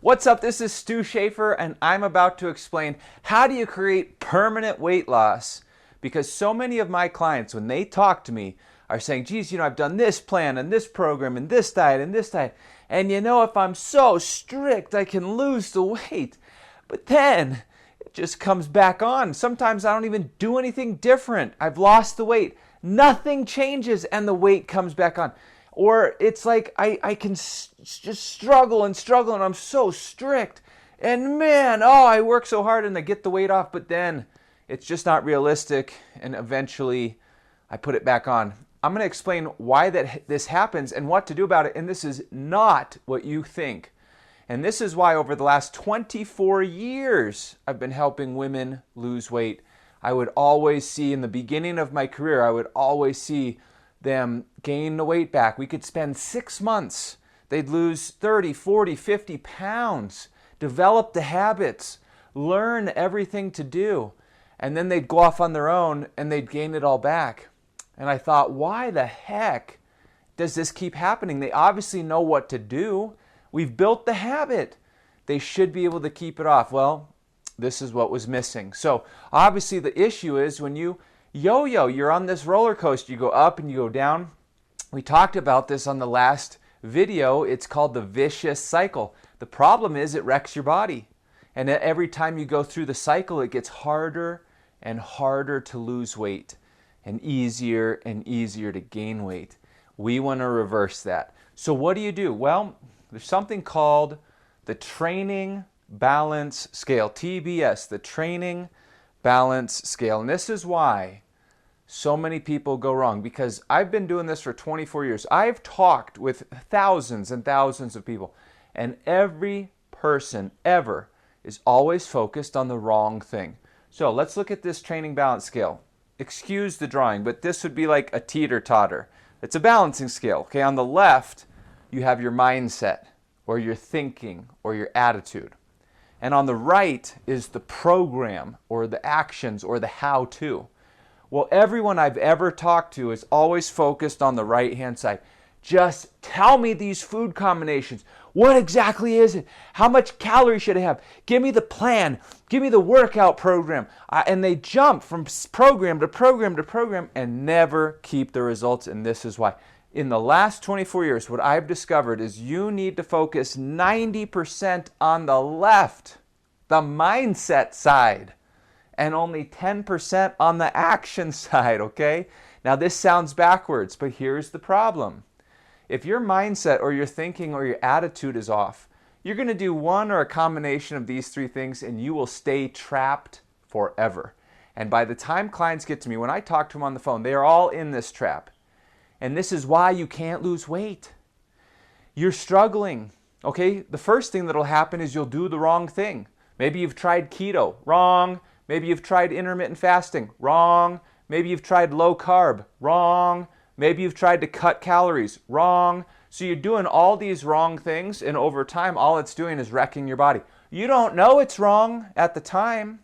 What's up? This is Stu Schaefer, and I'm about to explain how do you create permanent weight loss. Because so many of my clients, when they talk to me, are saying, geez, I've done this plan and this program and this diet and this diet. And if I'm so strict, I can lose the weight. But then it just comes back on. Sometimes I don't even do anything different. I've lost the weight. Nothing changes and the weight comes back on. Or it's like I can just struggle and I'm so strict. And man, I work so hard and I get the weight off, but then it's just not realistic and eventually I put it back on. I'm going to explain why this happens and what to do about it. And this is not what you think. And this is why over the last 24 years I've been helping women lose weight. I would always see in the beginning of my career, I would always see them gain the weight back. We could spend 6 months. They'd lose 30, 40, 50 pounds, develop the habits, learn everything to do, and then they'd go off on their own and they'd gain it all back. And I thought, why the heck does this keep happening? They obviously know what to do. We've built the habit. They should be able to keep it off. Well, this is what was missing. So obviously the issue is when you yo-yo, you're on this roller coaster, you go up and you go down. We talked about this on the last video. It's called the vicious cycle. The problem is it wrecks your body. And every time you go through the cycle, it gets harder and harder to lose weight and easier to gain weight. We want to reverse that. So what do? Well, there's something called the Training Balance Scale, TBS, the Training Balance Scale. And this is why so many people go wrong, because I've been doing this for 24 years. I've talked with thousands and thousands of people, and every person ever is always focused on the wrong thing. So let's look at this Training Balance Scale. Excuse the drawing, but this would be like a teeter-totter. It's a balancing scale. Okay, on the left, you have your mindset, or your thinking, or your attitude. And on the right is the program, or the actions, or the how-to. Well, everyone I've ever talked to is always focused on the right-hand side. Just tell me these food combinations. What exactly is it? How much calories should I have? Give me the plan. Give me the workout program. And they jump from program to program to program and never keep the results. And this is why. In the last 24 years, what I've discovered is you need to focus 90% on the left, the mindset side, and only 10% on the action side, okay? Now this sounds backwards, but here's the problem. If your mindset or your thinking or your attitude is off, you're going to do one or a combination of these three things and you will stay trapped forever. And by the time clients get to me, when I talk to them on the phone, they are all in this trap. And this is why you can't lose weight. You're struggling, okay? The first thing that'll happen is you'll do the wrong thing. Maybe you've tried keto, wrong. Maybe you've tried intermittent fasting, wrong. Maybe you've tried low carb, wrong. Maybe you've tried to cut calories, wrong. So you're doing all these wrong things, and over time, all it's doing is wrecking your body. You don't know it's wrong at the time,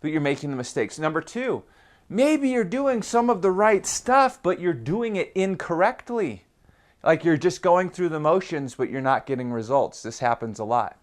but you're making the mistakes. Number two, maybe you're doing some of the right stuff, but you're doing it incorrectly. Like you're just going through the motions, but you're not getting results. This happens a lot.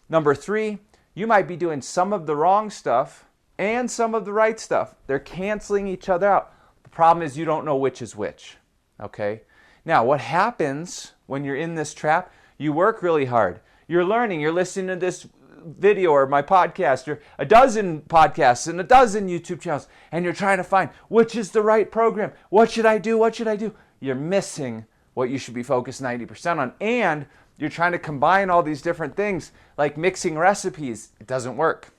Number three, you might be doing some of the wrong stuff and some of the right stuff. They're canceling each other out. The problem is you don't know which is which, okay? Now, what happens when you're in this trap? You work really hard. You're learning. You're listening to this video or my podcast or a dozen podcasts and a dozen YouTube channels, and you're trying to find which is the right program. What should I do? What should I do? You're missing what you should be focused 90% on, and you're trying to combine all these different things like mixing recipes. It doesn't work.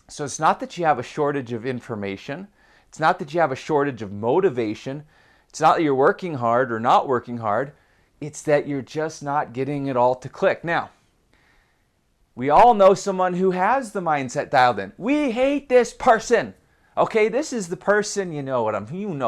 So it's not that you have a shortage of information. It's not that you have a shortage of motivation. It's not that you're working hard or not working hard. It's that you're just not getting it all to click. Now, we all know someone who has the mindset dialed in. We hate this person. Okay, this is the person, you know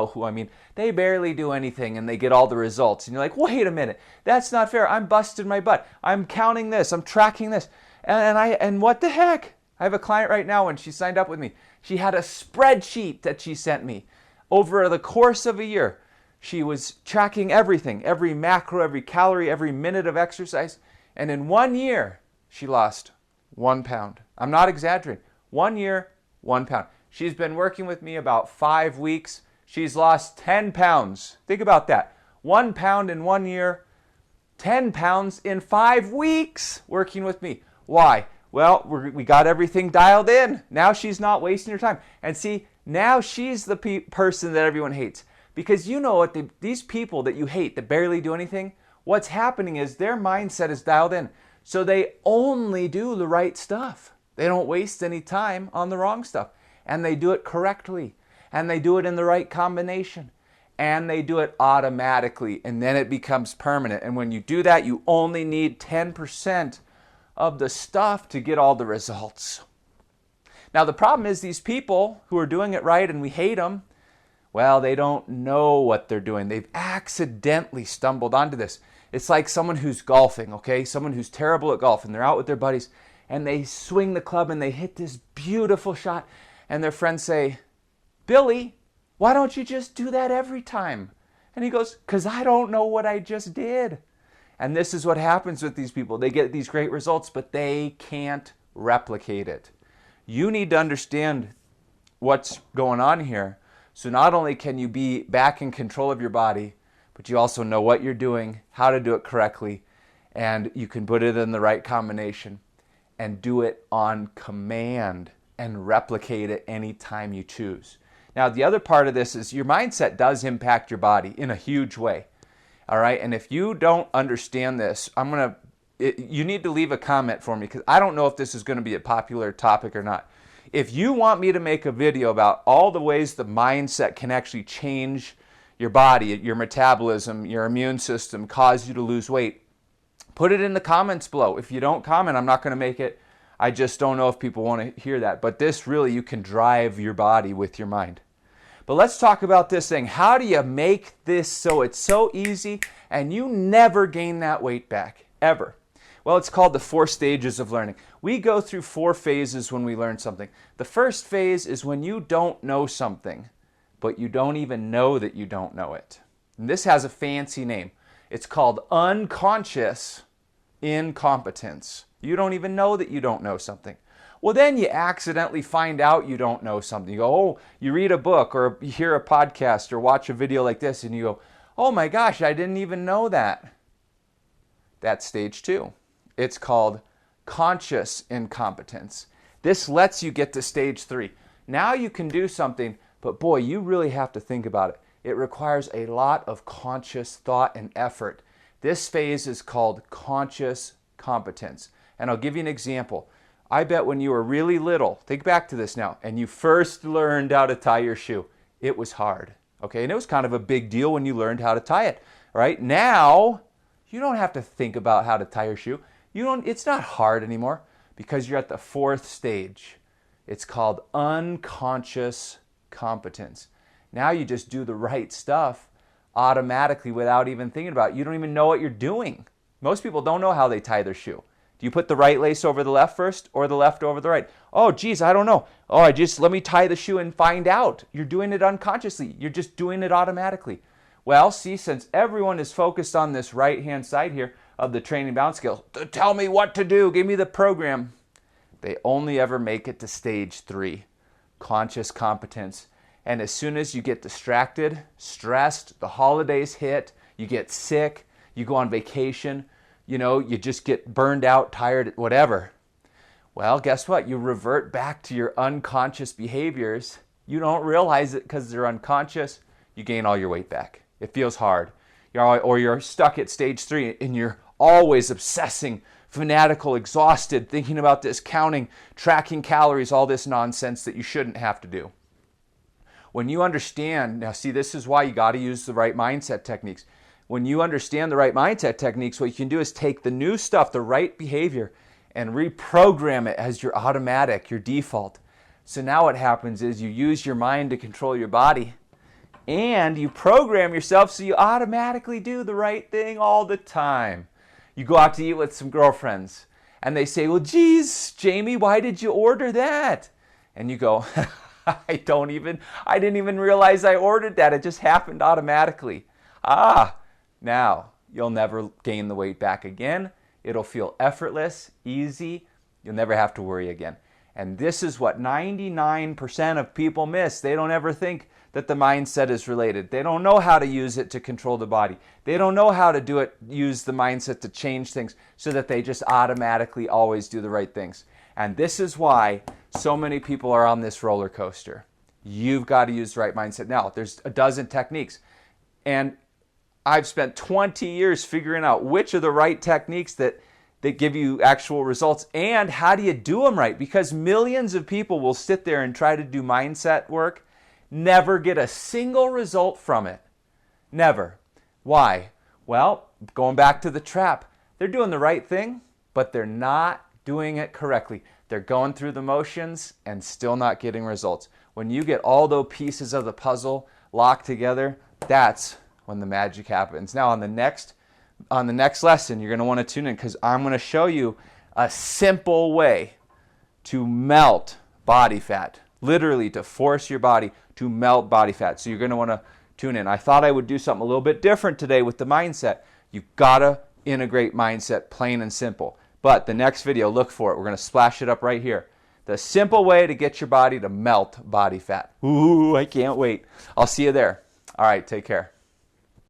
who I mean. They barely do anything and they get all the results. And you're like, wait a minute, that's not fair. I'm busting my butt. I'm counting this. I'm tracking this. And what the heck? I have a client right now, when she signed up with me, she had a spreadsheet that she sent me. Over the course of a year, she was tracking everything, every macro, every calorie, every minute of exercise. And in 1 year, she lost 1 pound. I'm not exaggerating. 1 year, 1 pound. She's been working with me about 5 weeks. She's lost 10 pounds. Think about that. 1 pound in 1 year, 10 pounds in 5 weeks working with me. Why? Well, we got everything dialed in. Now she's not wasting her time. And see, now she's the person that everyone hates. Because you know what, these people that you hate that barely do anything, what's happening is their mindset is dialed in. So they only do the right stuff. They don't waste any time on the wrong stuff. And they do it correctly. And they do it in the right combination. And they do it automatically. And then it becomes permanent. And when you do that, you only need 10% of the stuff to get all the results. Now the problem is these people who are doing it right and we hate them, well, they don't know what they're doing. They've accidentally stumbled onto this. It's like someone who's golfing, okay? Someone who's terrible at golf and they're out with their buddies and they swing the club and they hit this beautiful shot and their friends say, Billy, why don't you just do that every time? And he goes, because I don't know what I just did. And this is what happens with these people. They get these great results, but they can't replicate it. You need to understand what's going on here. So not only can you be back in control of your body, but you also know what you're doing, how to do it correctly, and you can put it in the right combination and do it on command and replicate it anytime you choose. Now, the other part of this is your mindset does impact your body in a huge way. All right, and if you don't understand this, you need to leave a comment for me because I don't know if this is going to be a popular topic or not. If you want me to make a video about all the ways the mindset can actually change your body, your metabolism, your immune system, cause you to lose weight, put it in the comments below. If you don't comment, I'm not going to make it. I just don't know if people want to hear that. But this really, you can drive your body with your mind. But let's talk about this thing. How do you make this so it's so easy and you never gain that weight back, ever? Well, it's called the 4 stages of learning. We go through 4 phases when we learn something. The first phase is when you don't know something, but you don't even know that you don't know it. And this has a fancy name. It's called unconscious incompetence. You don't even know that you don't know something. Well, then you accidentally find out you don't know something. You go, oh, you read a book or you hear a podcast or watch a video like this and you go, oh my gosh, I didn't even know that. That's stage 2. It's called conscious incompetence. This lets you get to stage 3. Now you can do something, but boy, you really have to think about it. It requires a lot of conscious thought and effort. This phase is called conscious competence. And I'll give you an example. I bet when you were really little, think back to this now, and you first learned how to tie your shoe, it was hard, okay? And it was kind of a big deal when you learned how to tie it, right? Now, you don't have to think about how to tie your shoe. It's not hard anymore because you're at the 4th stage. It's called unconscious competence. Now you just do the right stuff automatically without even thinking about it. You don't even know what you're doing. Most people don't know how they tie their shoe. Do you put the right lace over the left first or the left over the right? Oh, geez, I don't know. Oh, let me tie the shoe and find out. You're doing it unconsciously. You're just doing it automatically. Well, see, since everyone is focused on this right-hand side here of the training balance scale, tell me what to do, give me the program, they only ever make it to stage 3, conscious competence. And as soon as you get distracted, stressed, the holidays hit, you get sick, you go on vacation, you just get burned out, tired, whatever. Well, guess what? You revert back to your unconscious behaviors. You don't realize it because they're unconscious. You gain all your weight back. It feels hard. Or you're stuck at stage 3 and you're always obsessing, fanatical, exhausted, thinking about this, counting, tracking calories, all this nonsense that you shouldn't have to do. When you understand, now see, this is why you got to use the right mindset techniques. When you understand the right mindset techniques, what you can do is take the new stuff, the right behavior, and reprogram it as your automatic, your default. So now what happens is you use your mind to control your body, and you program yourself so you automatically do the right thing all the time. You go out to eat with some girlfriends, and they say, well, geez, Jamie, why did you order that? And you go, I didn't even realize I ordered that. It just happened automatically. Now you'll never gain the weight back again. It'll feel effortless, easy. You'll never have to worry again. And this is what 99% of people miss. They don't ever think that the mindset is related. They don't know how to use it to control the body. They don't know how to use the mindset to change things so that they just automatically always do the right things. And this is why so many people are on this roller coaster. You've got to use the right mindset. Now, there's a dozen techniques. And I've spent 20 years figuring out which are the right techniques that give you actual results, and how do you do them right? Because millions of people will sit there and try to do mindset work, never get a single result from it. Never. Why? Well, going back to the trap. They're doing the right thing, but they're not doing it correctly. They're going through the motions and still not getting results. When you get all those pieces of the puzzle locked together, that's when the magic happens. Now, on the next lesson, you're going to want to tune in, because I'm going to show you a simple way to melt body fat, literally to force your body to melt body fat. So you're going to want to tune in. I thought I would do something a little bit different today with the mindset. You've got to integrate mindset, plain and simple. But the next video, look for it. We're going to splash it up right here. The simple way to get your body to melt body fat. Ooh, I can't wait. I'll see you there. All right, take care.